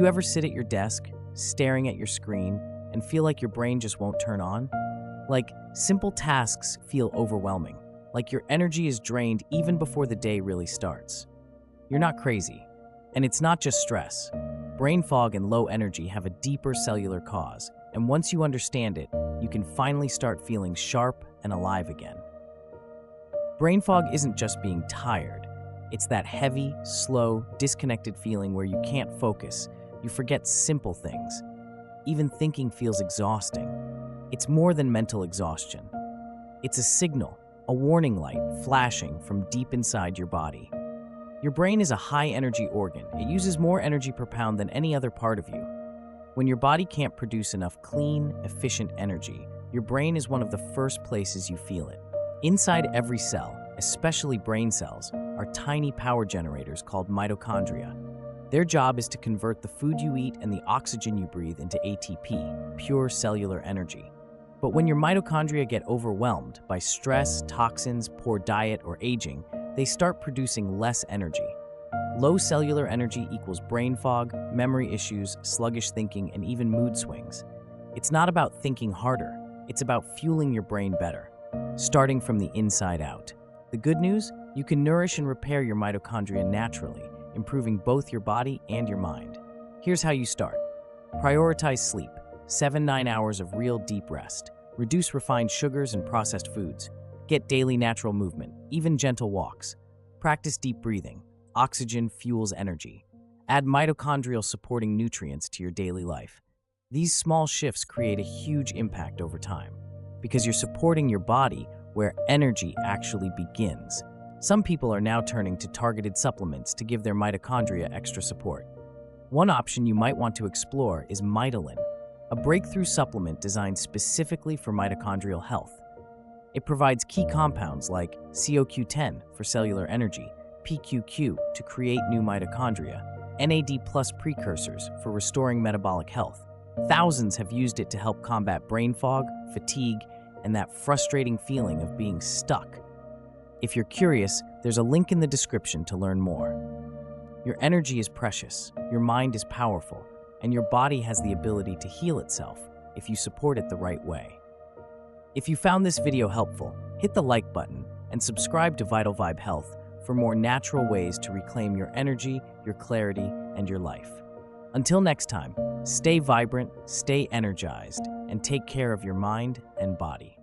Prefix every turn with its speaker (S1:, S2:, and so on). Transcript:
S1: you ever sit at your desk, staring at your screen, and feel like your brain just won't turn on? Like, simple tasks feel overwhelming, like your energy is drained even before the day really starts. You're not crazy, and it's not just stress. Brain fog and low energy have a deeper cellular cause, and once you understand it, you can finally start feeling sharp and alive again. Brain fog isn't just being tired. It's that heavy, slow, disconnected feeling where you can't focus. You forget simple things. Even thinking feels exhausting. It's more than mental exhaustion. It's a signal, a warning light flashing from deep inside your body. Your brain is a high-energy organ. It uses more energy per pound than any other part of you. When your body can't produce enough clean, efficient energy, your brain is one of the first places you feel it. Inside every cell, especially brain cells, are tiny power generators called mitochondria. Their job is to convert the food you eat and the oxygen you breathe into ATP, pure cellular energy. But when your mitochondria get overwhelmed by stress, toxins, poor diet, or aging, they start producing less energy. Low cellular energy equals brain fog, memory issues, sluggish thinking, and even mood swings. It's not about thinking harder, it's about fueling your brain better, starting from the inside out. The good news? You can nourish and repair your mitochondria naturally, improving both your body and your mind. Here's how you start. Prioritize sleep, 7-9 hours of real deep rest. Reduce refined sugars and processed foods. Get daily natural movement, even gentle walks. Practice deep breathing. Oxygen fuels energy. Add mitochondrial supporting nutrients to your daily life. These small shifts create a huge impact over time, because you're supporting your body where energy actually begins. Some people are now turning to targeted supplements to give their mitochondria extra support. One option you might want to explore is Mitolyn, a breakthrough supplement designed specifically for mitochondrial health. It provides key compounds like CoQ10 for cellular energy, PQQ to create new mitochondria, NAD+ precursors for restoring metabolic health. Thousands have used it to help combat brain fog, fatigue, and that frustrating feeling of being stuck. If you're curious, there's a link in the description to learn more. Your energy is precious, your mind is powerful, and your body has the ability to heal itself if you support it the right way. If you found this video helpful, hit the like button and subscribe to VitalVibe Health for more natural ways to reclaim your energy, your clarity, and your life. Until next time, stay vibrant, stay energized, and take care of your mind and body.